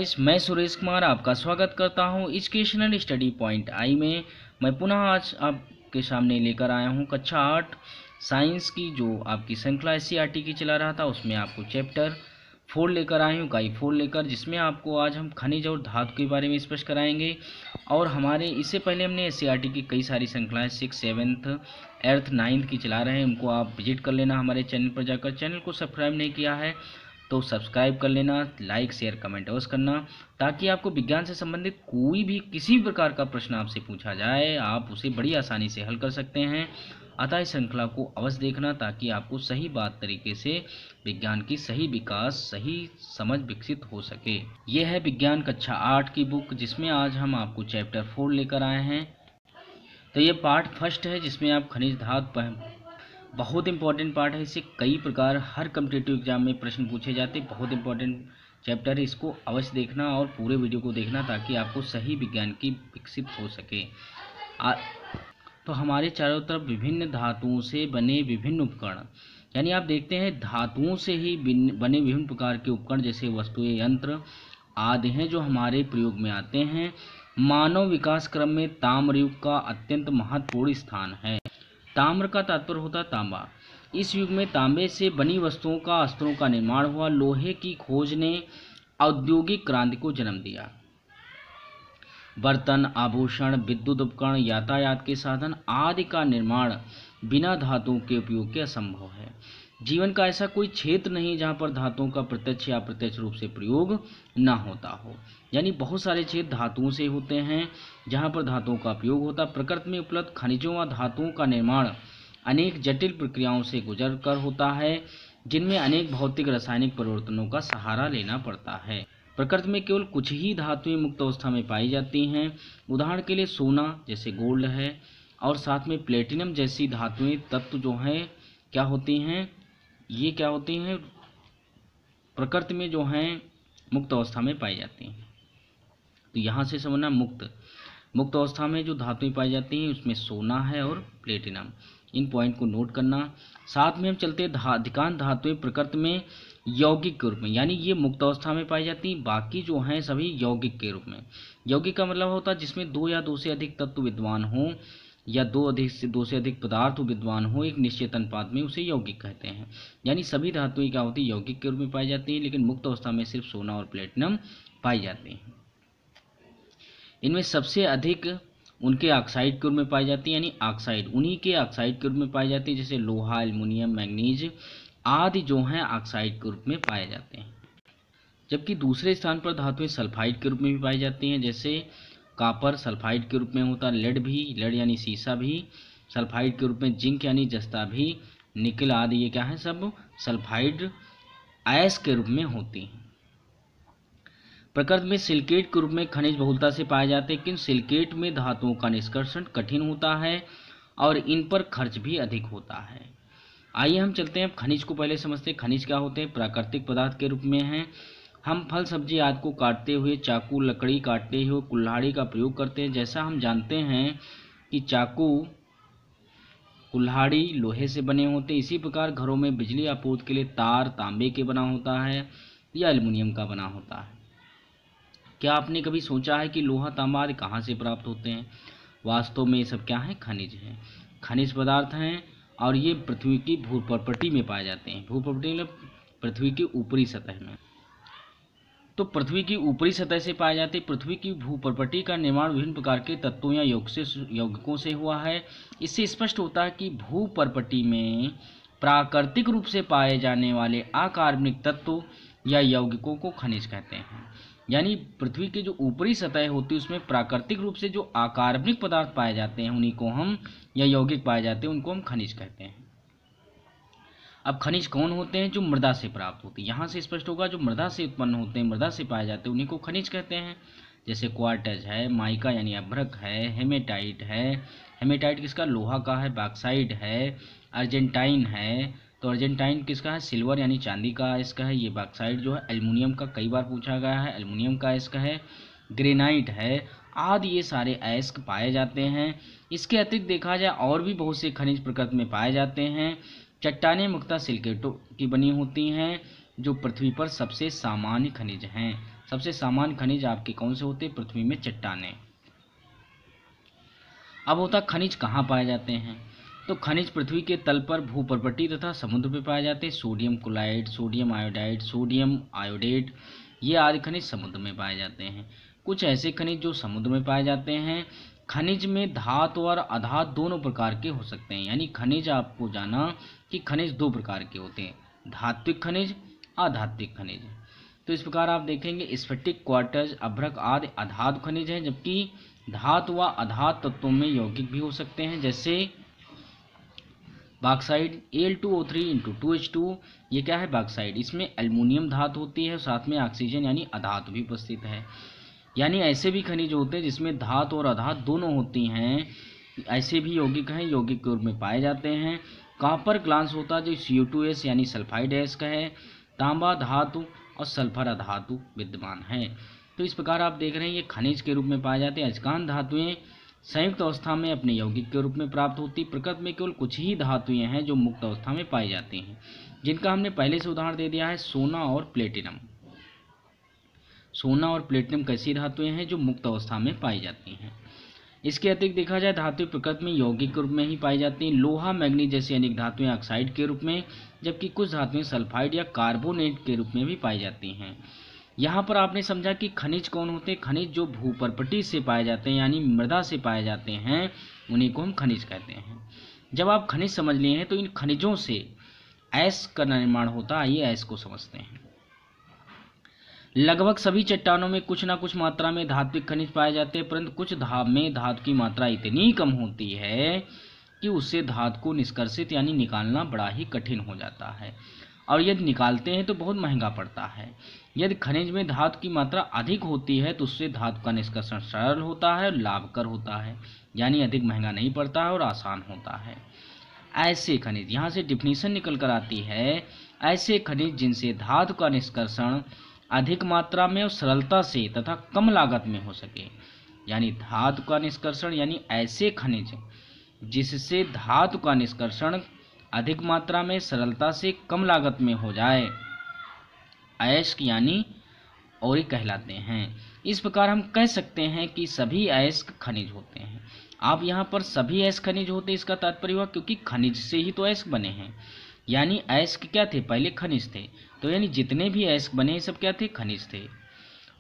Guys, मैं सुरेश कुमार आपका स्वागत करता हूं एजुकेशनल स्टडी पॉइंट आई में। मैं पुनः आज आपके सामने लेकर आया हूं कक्षा 8 साइंस की जो आपकी श्रृंखला एससीईआरटी की चला रहा था, उसमें आपको चैप्टर 4 लेकर आए हूँ, इकाई 4 लेकर, जिसमें आपको आज हम खनिज और धातु के बारे में स्पष्ट कराएंगे। और हमारे इससे पहले हमने एससीईआरटी की कई सारी श्रृंखलाएँ 6, 7th, 8th, 9th की चला रहे हैं, उनको आप विजिट कर लेना हमारे चैनल पर जाकर। चैनल को सब्सक्राइब नहीं किया है तो सब्सक्राइब कर लेना, लाइक शेयर कमेंट अवश्य करना, ताकि आपको विज्ञान से संबंधित कोई भी किसी भी प्रकार का प्रश्न आपसे पूछा जाए आप उसे बड़ी आसानी से हल कर सकते हैं। अतः इस श्रृंखला को अवश्य देखना ताकि आपको सही बात तरीके से विज्ञान की सही विकास, सही समझ विकसित हो सके। यह है विज्ञान कक्षा 8 की बुक, जिसमें आज हम आपको चैप्टर 4 लेकर आए हैं। तो ये पार्ट फर्स्ट है, जिसमें आप खनिज धातु, बहुत इंपॉर्टेंट पार्ट है। इससे कई प्रकार हर कॉम्पिटिटिव एग्जाम में प्रश्न पूछे जाते हैं। बहुत इंपॉर्टेंट चैप्टर है, इसको अवश्य देखना और पूरे वीडियो को देखना ताकि आपको सही विज्ञान की विकसित हो सके। तो हमारे चारों तरफ विभिन्न धातुओं से बने विभिन्न उपकरण, यानी आप देखते हैं धातुओं से ही बने विभिन्न प्रकार के उपकरण जैसे वस्तुएं, यंत्र आदि हैं जो हमारे प्रयोग में आते हैं। मानव विकास क्रम में ताम्र युग का अत्यंत महत्वपूर्ण स्थान है। ताम्र का तात्पर्य होता है तांबा। इस युग में तांबे से बनी वस्तुओं का, अस्त्रों का निर्माण हुआ। लोहे की खोज ने औद्योगिक क्रांति को जन्म दिया। बर्तन, आभूषण, विद्युत उपकरण, यातायात के साधन आदि का निर्माण बिना धातुओं के उपयोग के असंभव है। जीवन का ऐसा कोई क्षेत्र नहीं जहाँ पर धातुओं का प्रत्यक्ष या अप्रत्यक्ष रूप से प्रयोग न होता हो। यानी बहुत सारे क्षेत्र धातुओं से होते हैं जहाँ पर धातुओं का उपयोग होता है। प्रकृति में उपलब्ध खनिजों व धातुओं का निर्माण अनेक जटिल प्रक्रियाओं से गुजर कर होता है, जिनमें अनेक भौतिक रासायनिक परिवर्तनों का सहारा लेना पड़ता है। प्रकृति में केवल कुछ ही धातुएं मुक्त अवस्था में पाई जाती हैं। उदाहरण के लिए सोना जैसे गोल्ड है, और साथ में प्लेटिनम जैसी धातुएं तत्व जो हैं क्या होती हैं, ये क्या होती हैं, प्रकृति में जो हैं मुक्त अवस्था में पाई जाती हैं। तो यहाँ से समझना मुक्त अवस्था में जो धातुएं पाई जाती हैं उसमें सोना है और प्लेटिनम। इन पॉइंट को नोट करना। साथ में हम चलते अधिकांश धातुएं प्रकृति में यौगिक के रूप में, यानी ये मुक्त अवस्था में पाई जाती हैं, बाकी जो हैं सभी यौगिक के रूप में। यौगिक का मतलब होता है जिसमें दो या दो से अधिक तत्व विद्यमान हो या दो से अधिक पदार्थ विद्यमान हो एक निश्चित अनुपात में, उसे यौगिक कहते हैं। यानी सभी धातुएं क्या होती है, यौगिक के रूप में पाई जाती हैं, लेकिन मुक्त अवस्था में सिर्फ सोना और प्लेटिनम पाई जाती हैं। इनमें सबसे अधिक उनके ऑक्साइड के रूप में पाई जाती है, यानी ऑक्साइड उन्हीं के ऑक्साइड के रूप में पाई जाती है, जैसे लोहा, एल्युमिनियम, मैग्नीज आदि जो हैं ऑक्साइड के रूप में पाए जाते हैं। जबकि दूसरे स्थान पर धातुएं सल्फाइड के रूप में भी पाई जाती हैं, जैसे कॉपर सल्फाइड के रूप में होता है, लेड यानी सीसा भी सल्फाइड के रूप में, जिंक यानी जस्ता भी, निकल आदि ये क्या है, सब सल्फाइड अयस्क के रूप में होती हैं। प्रकृति में सिलिकेट के रूप में खनिज बहुलता से पाए जाते हैं, लेकिन सिलिकेट में धातुओं का निष्कर्षण कठिन होता है और इन पर खर्च भी अधिक होता है। आइए हम चलते हैं खनिज को पहले समझते हैं। खनिज क्या होते हैं, प्राकृतिक पदार्थ के रूप में हैं। हम फल सब्जी आदि को काटते हुए चाकू, लकड़ी काटते हुए कुल्हाड़ी का प्रयोग करते हैं। जैसा हम जानते हैं कि चाकू, कुल्हाड़ी लोहे से बने होते हैं, इसी प्रकार घरों में बिजली आपूर्ति के लिए तार तांबे के बना होता है या एल्युमिनियम का बना होता है। क्या आपने कभी सोचा है कि लोहा, तांबा आदि कहाँ से प्राप्त होते हैं? वास्तव में ये सब क्या है, खनिज हैं, खनिज पदार्थ हैं, और ये पृथ्वी की भूप्रपटी में पाए जाते हैं। भूप्रपटी मतलब पृथ्वी की ऊपरी सतह में। पृथ्वी की ऊपरी सतह से पाए जाते। पृथ्वी की भूप्रपटी का निर्माण विभिन्न प्रकार के तत्वों या यौगिकों से हुआ है। इससे स्पष्ट होता है कि भूप्रपटी में प्राकृतिक रूप से पाए जाने वाले अकार्बनिक तत्व या यौगिकों को खनिज कहते हैं। यानी पृथ्वी की जो ऊपरी सतह होती है उसमें प्राकृतिक रूप से जो अकार्बनिक पदार्थ पाए जाते हैं उन्हीं को हम, या यौगिक पाए जाते हैं, उनको हम खनिज कहते हैं। अब खनिज कौन होते हैं, जो मृदा से प्राप्त होते हैं। यहाँ से स्पष्ट होगा जो मृदा से उत्पन्न होते हैं, मृदा से पाए जाते हैं, उन्हीं को खनिज कहते हैं। जैसे क्वार्टज है, माइका यानी अभ्रक है, हेमेटाइट है। हेमेटाइट किसका, लोहा का है। बॉक्साइट है, अर्जेंटाइन है, तो अर्जेंटाइन किसका है, सिल्वर यानी चांदी का इसका है। ये बॉक्साइट जो है एल्युमिनियम का, कई बार पूछा गया है, एल्युमिनियम का इसका है। ग्रेनाइट है आदि ये सारे अयस्क पाए जाते हैं। इसके अतिरिक्त देखा जाए और भी बहुत से खनिज प्रकृति में पाए जाते हैं। चट्टानें मुख्यतः सिलिकेटों की बनी होती हैं, जो पृथ्वी पर सबसे सामान्य खनिज हैं। सबसे सामान्य खनिज आपके कौन से होते हैं? पृथ्वी में चट्टानें। अब होता खनिज कहाँ पाए जाते हैं? तो खनिज पृथ्वी के तल पर भूपर्वतीय तथा समुद्र में पाए जाते हैं। Sodium chloride, sodium iodide, sodium iodate, ये आदि खनिज समुद्र में पाए जाते हैं। कुछ ऐसे खनिज जो समुद्र में पाए जाते हैं। खनिज में धातु और अधातु दोनों प्रकार के हो सकते हैं। यानी खनिज आपको जाना कि खनिज दो प्रकार के होते हैं, धात्विक खनिज, अधात्विक खनिज। तो इस प्रकार आप देखेंगे स्फटिक, क्वार्ट्ज, अभ्रक आदि अधातु खनिज हैं, जबकि धातु व अधातु तत्वों में यौगिक भी हो सकते हैं, जैसे बॉक्साइड Al2O3 × 2H2, ये क्या है? बॉक्साइड। इसमें एल्युमिनियम धातु होती है, साथ में ऑक्सीजन यानी अधातु भी उपस्थित है। यानी ऐसे भी खनिज होते हैं जिसमें धातु और अधातु दोनों होती हैं, ऐसे भी यौगिक हैं, यौगिक के रूप में पाए जाते हैं। कॉपर ग्लास होता है जो CO2S यानी सल्फाइड गैस का है। तांबा धातु और सल्फर अधातु विद्यमान है। तो इस प्रकार आप देख रहे हैं ये खनिज के रूप में पाए जाते हैं। अधिकांश धातुएं संयुक्त अवस्था में अपने यौगिक के रूप में प्राप्त होती। प्रकृति में केवल कुछ ही धातुएं हैं जो मुक्त अवस्था में पाई जाती हैं, जिनका हमने पहले से उदाहरण दे दिया है, सोना और प्लेटिनम। सोना और प्लेटिनम कैसी धातुएं हैं जो मुक्त अवस्था में पाई जाती हैं। इसके अतिरिक्त देखा जाए धातुएं प्रकृति में यौगिक के रूप में ही पाई जाती हैं। लोहा, मैग्नीज जैसी अनेक धातुएं ऑक्साइड के रूप में, जबकि कुछ धातुएं सल्फाइड या कार्बोनेट के रूप में भी पाई जाती हैं। यहाँ पर आपने समझा कि खनिज कौन होते हैं? खनिज जो भूपर्वतीय से पाए जाते हैं यानी मृदा से पाए जाते हैं, उन्हीं को हम खनिज कहते हैं। जब आप खनिज समझ लिए हैं तो इन खनिजों से अयस्क का निर्माण होता है। आइए अयस्क को समझते हैं। लगभग सभी चट्टानों में कुछ ना कुछ मात्रा में धात्विक खनिज पाए जाते हैं, परंतु कुछ में धातु की मात्रा इतनी कम होती है कि उससे धातु को निष्कर्षित यानी निकालना बड़ा ही कठिन हो जाता है, और यदि निकालते हैं तो बहुत महंगा पड़ता है। यदि खनिज में धातु की मात्रा अधिक होती है तो उससे धातु का निष्कर्षण सरल होता है और लाभकर होता है, यानी अधिक महंगा नहीं पड़ता है और आसान होता है। ऐसे खनिज, यहाँ से डिफिनीशन निकल कर आती है, ऐसे खनिज जिनसे धातु का निष्कर्षण अधिक मात्रा में और सरलता से तथा कम लागत में हो सके। यानी धातु का निष्कर्षण यानी ऐसे खनिज जिससे धातु का निष्कर्षण अधिक मात्रा में सरलता से कम लागत में हो जाए, अयस्क यानी और कहलाते हैं। इस प्रकार हम कह सकते हैं कि सभी अयस्क खनिज होते हैं। आप यहाँ पर सभी अयस्क खनिज होते, इसका तात्पर्य हुआ क्योंकि खनिज से ही तो अयस्क बने हैं। यानी अयस्क क्या थे? पहले खनिज थे। तो यानी जितने भी अयस्क बने हैं सब क्या थे? खनिज थे।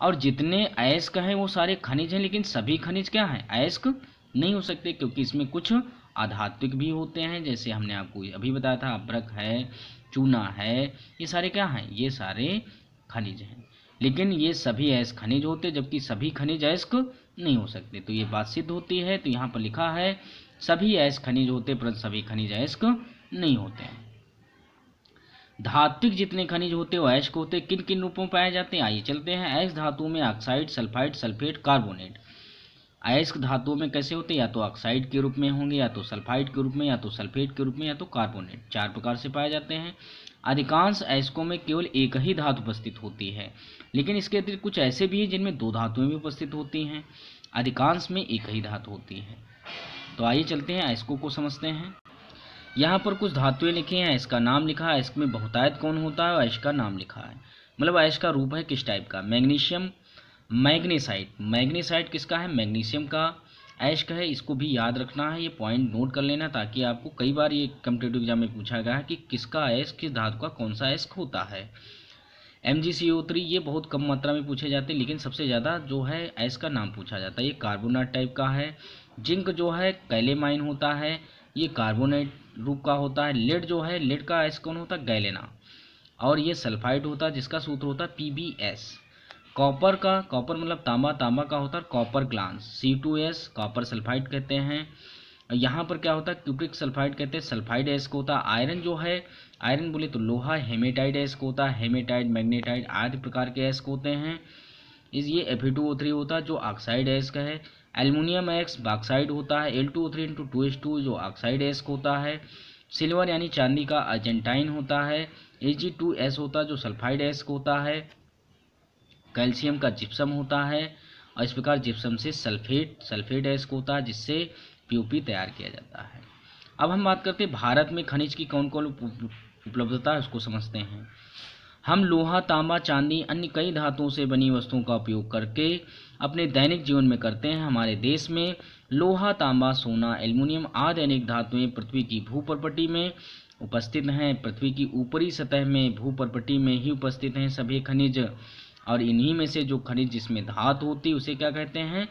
और जितने अयस्क हैं वो सारे खनिज हैं, लेकिन सभी खनिज क्या हैं? अयस्क नहीं हो सकते, क्योंकि इसमें कुछ आधात्विक भी होते हैं, जैसे हमने आपको अभी बताया था, अभ्रक है, चूना है, ये सारे क्या हैं? ये सारे खनिज हैं। लेकिन ये सभी अयस्क खनिज होते, जबकि सभी खनिज अयस्क नहीं हो सकते। तो ये बात सिद्ध होती है। तो यहाँ पर लिखा है सभी अयस्क खनिज होते, परंतु सभी खनिज अयस्क नहीं होते हैं। धात्विक जितने खनिज होते हैं वो अयस्क होते हैं। किन किन रूपों में पाए जाते हैं? आइए चलते हैं। अयस्क धातुओं में ऑक्साइड, सल्फाइड, सल्फेट, कार्बोनेट। अयस्क धातुओं में कैसे होते हैं? या तो ऑक्साइड के रूप में होंगे, या तो सल्फाइड के रूप में, या तो सल्फेट के रूप में, या तो कार्बोनेट। चार प्रकार से पाए जाते हैं। अधिकांश अयस्कों में केवल एक ही धातु उपस्थित होती है, लेकिन इसके अतिरिक्त कुछ ऐसे भी हैं जिनमें दो धातुएं भी उपस्थित होती हैं। अधिकांश में एक ही धातु होती है। तो आइए चलते हैं अयस्कों को समझते हैं। यहाँ पर कुछ धातुएं लिखी हैं, अयस्क का नाम लिखा है, अयस्क में बहुतायत कौन होता है, अयस्क का नाम लिखा है। मतलब अयस्क का रूप है किस टाइप का? मैग्नीशियम, मैग्नीसाइट। मैग्नीसाइट किसका है? मैग्नीशियम का अयस्क है। इसको भी याद रखना है, ये पॉइंट नोट कर लेना, ताकि आपको कई बार ये कॉम्पिटिटिव एग्जाम में पूछा गया है कि किसका अयस्क, किस धातु का कौन सा अयस्क होता है। MgCO3 ये बहुत कम मात्रा में पूछे जाते हैं, लेकिन सबसे ज़्यादा जो है अयस्क का नाम पूछा जाता है। ये कार्बोनेट टाइप का है। जिंक जो है कैलेमाइन होता है, ये कार्बोनेट रूप का होता है। लेड जो है, लेड का अयस्क कौन होता है? गैलेना। और ये सल्फाइड होता है, जिसका सूत्र होता है PbS। कॉपर का, कॉपर मतलब तांबा, तांबा का होता है copper glass, C2S, copper sulphide कहते हैं। यहाँ पर क्या होता है? क्यूप्रिक सल्फाइड कहते हैं, सल्फाइड अयस्क होता है। आयरन जो है, आयरन बोले तो लोहा, हेमेटाइड अयस्क होता है। हेमेटाइड, मैग्नेटाइड आदि प्रकार के अयस्क होते हैं। ये Fe2O3 होता है जो ऑक्साइड अयस्क है। एल्युमिनियम अयस्क बॉक्साइड होता है। Al2O3 × 2H2 जो ऑक्साइड अयस्क होता है। सिल्वर यानी चांदी का अर्जेंटाइन होता है। Ag2S होता है जो सल्फाइड अयस्क होता है। कैल्शियम का जिप्सम होता है, और इस प्रकार जिप्सम से सल्फेट अयस्क होता है, जिससे POP तैयार किया जाता है। अब हम बात करते हैं भारत में खनिज की कौन कौन उपलब्धता है, उसको समझते हैं। हम लोहा, तांबा, चांदी, अन्य कई धातुओं से बनी वस्तुओं का उपयोग करके अपने दैनिक जीवन में करते हैं। हमारे देश में लोहा, तांबा, सोना, एल्युमिनियम आदि अनेक धातुएं पृथ्वी की भूपर्पटी में उपस्थित हैं। पृथ्वी की ऊपरी सतह में भूपर्पटी में ही उपस्थित हैं सभी खनिज, और इन्हीं में से जो खनिज जिसमें धातु होती है उसे क्या कहते हैं?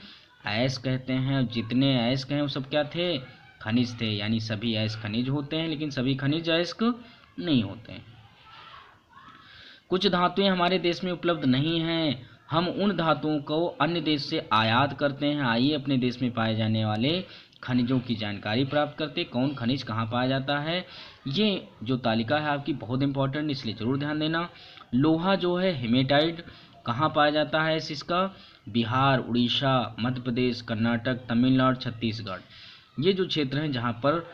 अयस्क कहते हैं। और जितने अयस्क हैं वो सब क्या थे? खनिज थे। यानी सभी अयस्क खनिज होते हैं, लेकिन सभी खनिज अयस्क नहीं होते हैं। कुछ धातुएं हमारे देश में उपलब्ध नहीं हैं, हम उन धातुओं को अन्य देश से आयात करते हैं। आइए अपने देश में पाए जाने वाले खनिजों की जानकारी प्राप्त करते। कौन खनिज कहाँ पाया जाता है, ये जो तालिका है आपकी बहुत इंपॉर्टेंट, इसलिए जरूर ध्यान देना। लोहा जो है हेमेटाइट कहाँ पाया जाता है? इसका बिहार, उड़ीसा, मध्य प्रदेश, कर्नाटक, तमिलनाडु, छत्तीसगढ़, ये जो क्षेत्र हैं जहाँ पर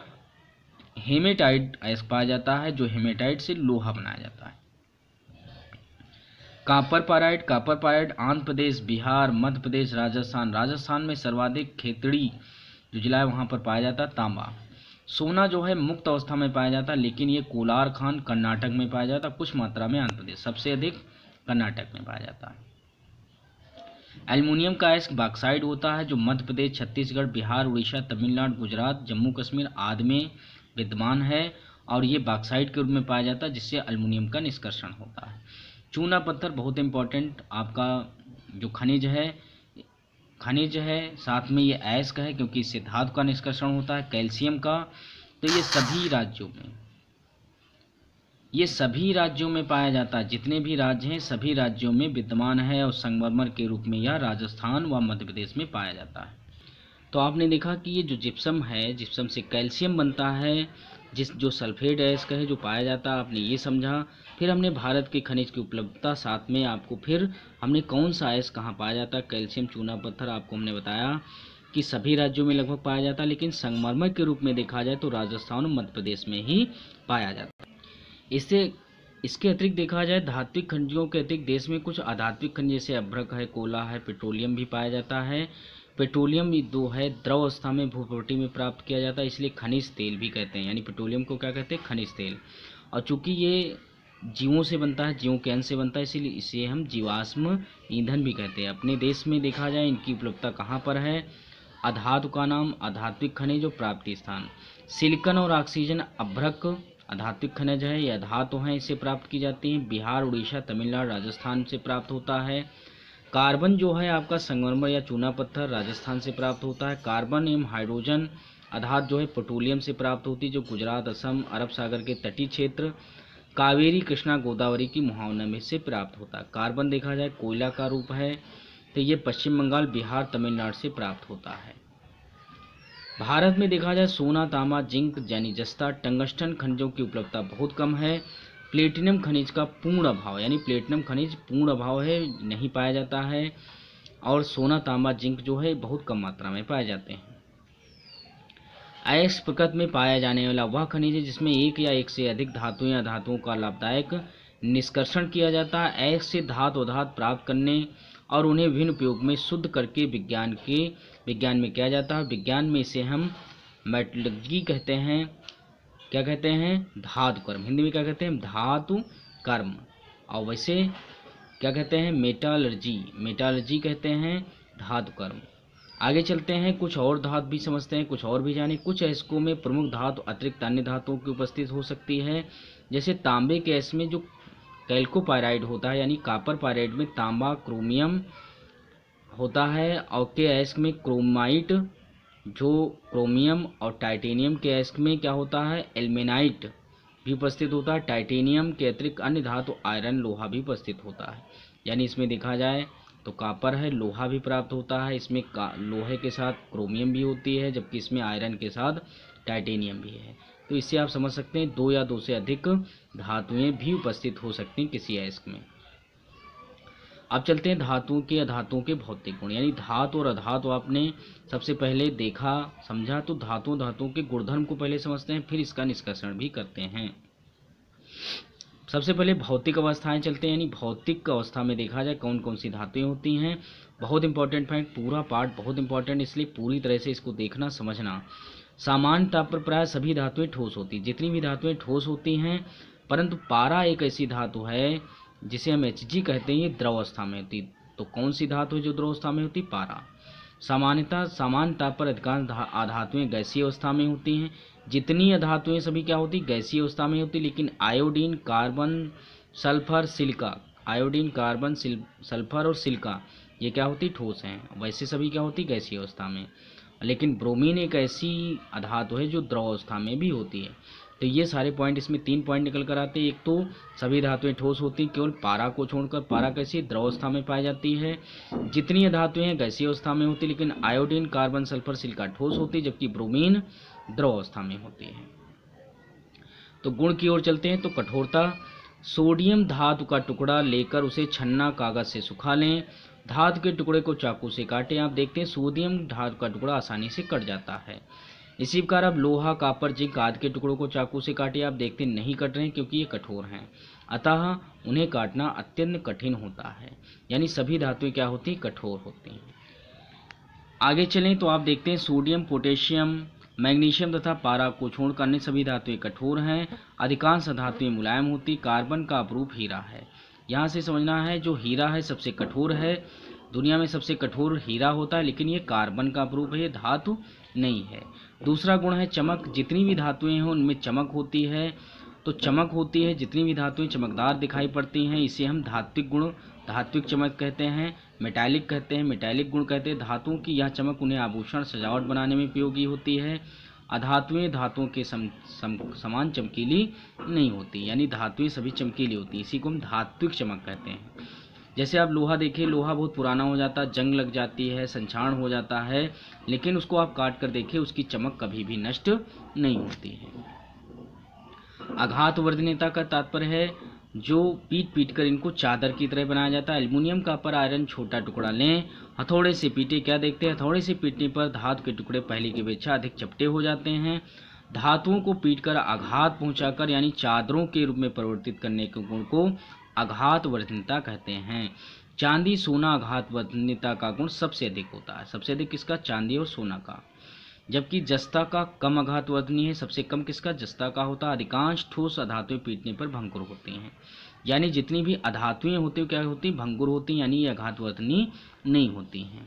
हेमेटाइट अयस्क पाया जाता है, जो हेमेटाइट से लोहा बनाया जाता है। कापर पाराइट आंध्र प्रदेश, बिहार, मध्य प्रदेश, राजस्थान में सर्वाधिक खेतड़ी जो जिला है वहाँ पर पाया जाता है। तांबा, सोना जो है मुक्त अवस्था में पाया जाता है, लेकिन ये कोलार खान कर्नाटक में पाया जाता है, कुछ मात्रा में आंध्र प्रदेश, सबसे अधिक कर्नाटक में पाया जाता है। एल्युमिनियम का अयस्क बॉक्साइट होता है, जो मध्य प्रदेश, छत्तीसगढ़, बिहार, उड़ीसा, तमिलनाडु, गुजरात, जम्मू कश्मीर आदि में विद्यमान है, और ये बॉक्साइट के रूप में पाया जाता है, जिससे एल्युमिनियम का निष्कर्षण होता है। चूना पत्थर बहुत इंपॉर्टेंट आपका जो खनिज है, साथ में ये अयस्क है, क्योंकि इससे धातु का निष्कर्षण होता है, कैल्शियम का। तो ये सभी राज्यों में पाया जाता है। जितने भी राज्य हैं सभी राज्यों में विद्यमान है, और संगमरमर के रूप में यह राजस्थान व मध्य प्रदेश में पाया जाता है। तो आपने देखा कि ये जो जिप्सम है, जिप्सम से कैल्शियम बनता है, जो सल्फेट अयस्क है जो पाया जाता है, आपने ये समझा। फिर हमने भारत के खनिज की उपलब्धता, साथ में आपको फिर हमने कौन सा अयस्क कहाँ पाया जाता है, कैल्शियम, चूना पत्थर, आपको हमने बताया कि सभी राज्यों में लगभग पाया जाता है, लेकिन संगमरमर के रूप में देखा जाए तो राजस्थान और मध्य प्रदेश में ही पाया जाता है। इसके अतिरिक्त देखा जाए धात्विक खनिजों के अतिरिक्त देश में कुछ अधात्विक खनिज जैसे अभ्रक है, कोला है, पेट्रोलियम भी पाया जाता है। पेट्रोलियम दो है द्रव अवस्था में भूप्रकृति में प्राप्त किया जाता है, इसलिए खनिज तेल भी कहते हैं। यानी पेट्रोलियम को क्या कहते हैं? खनिज तेल। और चूंकि ये जीवों से बनता है, जीवों के अंश से बनता है, इसीलिए इसे हम जीवाश्म ईंधन भी कहते हैं। अपने देश में देखा जाए इनकी उपलब्धता कहाँ पर है? अधातु का नाम अधात्विक खनिज और प्राप्ति स्थान। सिलिकॉन और ऑक्सीजन अभ्रक अधात्विक खनिज है, ये धातु हैं, इससे प्राप्त की जाती हैं। बिहार, उड़ीसा, तमिलनाडु, राजस्थान से प्राप्त होता है। कार्बन जो है आपका संगमरमर या चूना पत्थर राजस्थान से प्राप्त होता है। कार्बन एवं हाइड्रोजन अधात जो है पेट्रोलियम से प्राप्त होती है, जो गुजरात, असम, अरब सागर के तटीय क्षेत्र, कावेरी, कृष्णा, गोदावरी की मुहावना में से प्राप्त होता है। कार्बन देखा जाए कोयला का रूप है, तो ये पश्चिम बंगाल, बिहार, तमिलनाडु से प्राप्त होता है। भारत में देखा जाए सोना, तांबा, जिंक, यानी जस्ता, टंगस्टन खनिजों की उपलब्धता बहुत कम है। प्लेटिनम खनिज का पूर्ण अभाव, यानी प्लेटिनम खनिज पूर्ण अभाव है, नहीं पाया जाता है। और सोना, तांबा, जिंक जो है बहुत कम मात्रा में पाए जाते हैं। अयस्क प्रकृति में पाया जाने वाला वह खनिज है जिसमें एक या एक से अधिक धातुएं या धातुओं का लाभदायक निष्कर्षण किया जाता है। अयस्क से धातु उधात प्राप्त करने और उन्हें विभिन्न उपयोग में शुद्ध करके विज्ञान में किया जाता है। विज्ञान में इसे हम मेटलर्जी कहते हैं। क्या कहते हैं? धातु कर्म। हिंदी में क्या कहते हैं? धातु कर्म। और वैसे क्या कहते हैं? मेटालर्जी कहते हैं धातु कर्म। आगे चलते हैं, कुछ और धातु भी समझते हैं, कुछ और भी जाने। कुछ अयस्कों में प्रमुख धातु अतिरिक्त अन्य धातुओं की उपस्थित हो सकती है। जैसे तांबे के अयस्क में जो कैल्कोपायराइड होता है, यानी कॉपर पायराइड में तांबा, क्रोमियम होता है। और के अयस्क में क्रोमाइट, जो क्रोमियम, और टाइटेनियम के अयस्क में क्या होता है? एल्मेनाइट भी उपस्थित होता है। टाइटेनियम के अतिरिक्त अन्य धातु आयरन, लोहा भी उपस्थित होता है। यानी इसमें देखा जाए तो कॉपर है, लोहा भी प्राप्त होता है, इसमें लोहे के साथ क्रोमियम भी होती है, जबकि इसमें आयरन के साथ टाइटेनियम भी है। तो इससे आप समझ सकते हैं दो या दो से अधिक धातुएं भी उपस्थित हो सकती हैं किसी अयस्क में। अब चलते हैं धातुओं के अधातुओं के भौतिक गुण, यानी धातु और अधातु आपने सबसे पहले देखा समझा। तो धातुओं के गुणधर्म को पहले समझते हैं, फिर इसका निष्कर्षण भी करते हैं। सबसे पहले भौतिक अवस्थाएं चलते हैं, यानी भौतिक अवस्था में देखा जाए कौन कौन सी धातुएं होती हैं। बहुत इंपॉर्टेंट पॉइंट, पूरा पार्ट बहुत इंपॉर्टेंट, इसलिए पूरी तरह से इसको देखना समझना। सामान्य ताप पर प्राय सभी धातुएं ठोस होती हैं। जितनी भी धातुएं ठोस होती हैं, परंतु पारा एक ऐसी धातु है जिसे हम Hg कहते हैं, ये द्रव अवस्था में होती। तो कौन सी धातु है जो द्रव अवस्था में होती? पारा। सामान्यतः पर अधिकांश अधातुएं गैसीय अवस्था में होती हैं। जितनी अधातुएं सभी क्या होती? गैसीय अवस्था में होती। लेकिन iodine, carbon, sulphur, silica, iodine, carbon, sulphur और सिलिका ये क्या होती? ठोस हैं। वैसे सभी क्या होती? गैसीय अवस्था में। लेकिन ब्रोमीन एक ऐसी अधातु है जो द्रव अवस्था में भी होती है। तो ये सारे पॉइंट, इसमें 3 पॉइंट निकल कर आते हैं। एक तो सभी धातुएं ठोस होती, केवल पारा को छोड़कर। पारा कैसी? द्रव अवस्था में पाई जाती है। जितनी धातुएं हैं गैसीय अवस्था में होती, लेकिन आयोडीन, कार्बन, सल्फर, सिलिका ठोस होती, जबकि ब्रोमीन द्रव अवस्था में होती है। तो गुण की ओर चलते हैं। तो कठोरता, सोडियम धातु का टुकड़ा लेकर उसे छन्ना कागज से सुखा लें। धातु के टुकड़े को चाकू से काटें। आप देखते हैं सोडियम धातु का टुकड़ा आसानी से कट जाता है। इसी प्रकार अब लोहा, कॉपर, जिंक आदि के टुकड़ों को चाकू से काटिए। आप देखते हैं नहीं कट रहे हैं क्योंकि ये कठोर हैं, अतः उन्हें काटना अत्यंत कठिन होता है। यानी सभी धातुएं क्या होती हैं? कठोर होती हैं। आगे चलें तो आप देखते हैं सोडियम, पोटेशियम, मैग्नीशियम तथा पारा को छोड़कर अन्य सभी धातुएं कठोर हैं। अधिकांश धातुएं मुलायम होती। कार्बन का अपरूप हीरा है। यहाँ से समझना है जो हीरा है सबसे कठोर है। दुनिया में सबसे कठोर हीरा होता है, लेकिन ये कार्बन का अपरूप है, ये धातु नहीं है। दूसरा गुण है चमक। जितनी भी धातुएं हैं उनमें चमक होती है। तो चमक होती है, जितनी भी धातुएं चमकदार दिखाई पड़ती हैं, इसे हम धात्विक गुण, धात्विक चमक कहते हैं। मेटालिक कहते हैं, मेटालिक गुण कहते हैं। धातुओं की यह चमक उन्हें आभूषण, सजावट बनाने में उपयोगी होती है। अधातुएं धातुओं के समान चमकीली नहीं होती, यानी धातुएं सभी चमकीली होती, इसी को हम धात्विक चमक कहते हैं। जैसे आप लोहा देखिए, लोहा बहुत पुराना हो जाता है, जंग लग जाती है, संक्षारण हो जाता है, लेकिन उसको आप काट कर देखिए, उसकी चमक कभी भी नष्ट नहीं होती है। आघात वर्धनीयता का तात्पर्य है जो पीट कर इनको चादर की तरह बनाया जाता है। एल्युमिनियम, कॉपर, आयरन छोटा टुकड़ा लें, हथौड़े से पीटे। क्या देखते हैं? हथौड़े से पीटने पर धातु के टुकड़े पहले की अपेक्षा अधिक चपटे हो जाते हैं। धातुओं को पीटकर आघात पहुंचाकर यानी चादरों के रूप में परिवर्तित करने के गुण को आघात वर्धनीयता कहते हैं। चांदी, सोना आघात वर्धनीयता का गुण सबसे अधिक होता है। सबसे अधिक किसका? चांदी और सोना का। जबकि जस्ता का कम आघात वर्धनीय है। सबसे कम किसका? जस्ता का होता है। अधिकांश ठोस अधातुएं पीटने पर भंगुर होती हैं। यानी जितनी भी अधातुएं होती हैं क्या होती? भंगुर होती हैं, यानी ये आघात वर्धनीय नहीं होती हैं।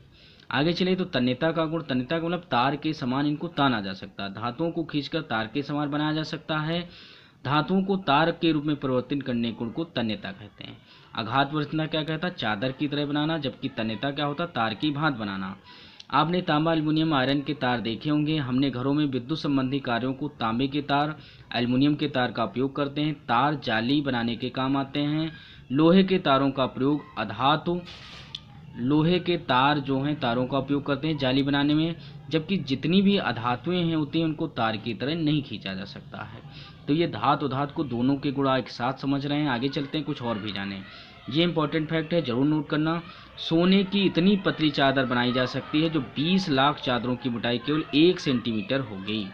आगे चले तो तन्यता का गुण। तन्यता का मतलब तार के समान इनको ताना जा सकता है। धातुओं को खींचकर तार के समान बनाया जा सकता है। धातुओं को तार के रूप में परिवर्तित करने गुण को तन्यता कहते हैं। आघात वर्धनीयता क्या कहता है? चादर की तरह बनाना। जबकि तन्यता क्या होता? तार की भांति बनाना। आपने तांबा, एल्युमिनियम, आयरन के तार देखे होंगे। हमने घरों में विद्युत संबंधी कार्यों को तांबे के तार, एल्युमिनियम के तार का उपयोग करते हैं। तार जाली बनाने के काम आते हैं। लोहे के तारों का प्रयोग अधातु, लोहे के तार जो हैं तारों का उपयोग करते हैं जाली बनाने में। जबकि जितनी भी अधातुएं हैं होती हैं उनको तार की तरह नहीं खींचा जा सकता है। तो ये धातु धातु को दोनों के गुण एक साथ समझ रहे हैं। आगे चलते हैं, कुछ और भी जानें। ये इंपॉर्टेंट फैक्ट है, जरूर नोट करना। सोने की इतनी पतली चादर बनाई जा सकती है जो 20 लाख चादरों की मोटाई केवल 1 सेंटीमीटर हो गई।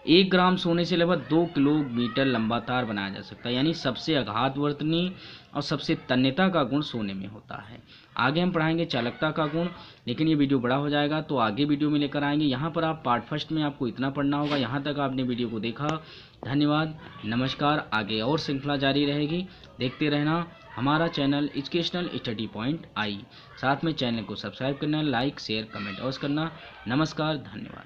1 ग्राम सोने से लगभग 2 किलोमीटर लंबा तार बनाया जा सकता है। यानी सबसे आघात वर्धनीय और सबसे तन्यता का गुण सोने में होता है। आगे हम पढ़ाएंगे चालकता का गुण, लेकिन ये वीडियो बड़ा हो जाएगा तो आगे वीडियो में लेकर आएंगे। यहाँ पर आप पार्ट फर्स्ट में आपको इतना पढ़ना होगा। यहाँ तक आपने वीडियो को देखा, धन्यवाद, नमस्कार। आगे और श्रृंखला जारी रहेगी, देखते रहना हमारा channel educational study point I. साथ में चैनल को सब्सक्राइब करना, लाइक, शेयर, कमेंट अवश्य करना। नमस्कार, धन्यवाद।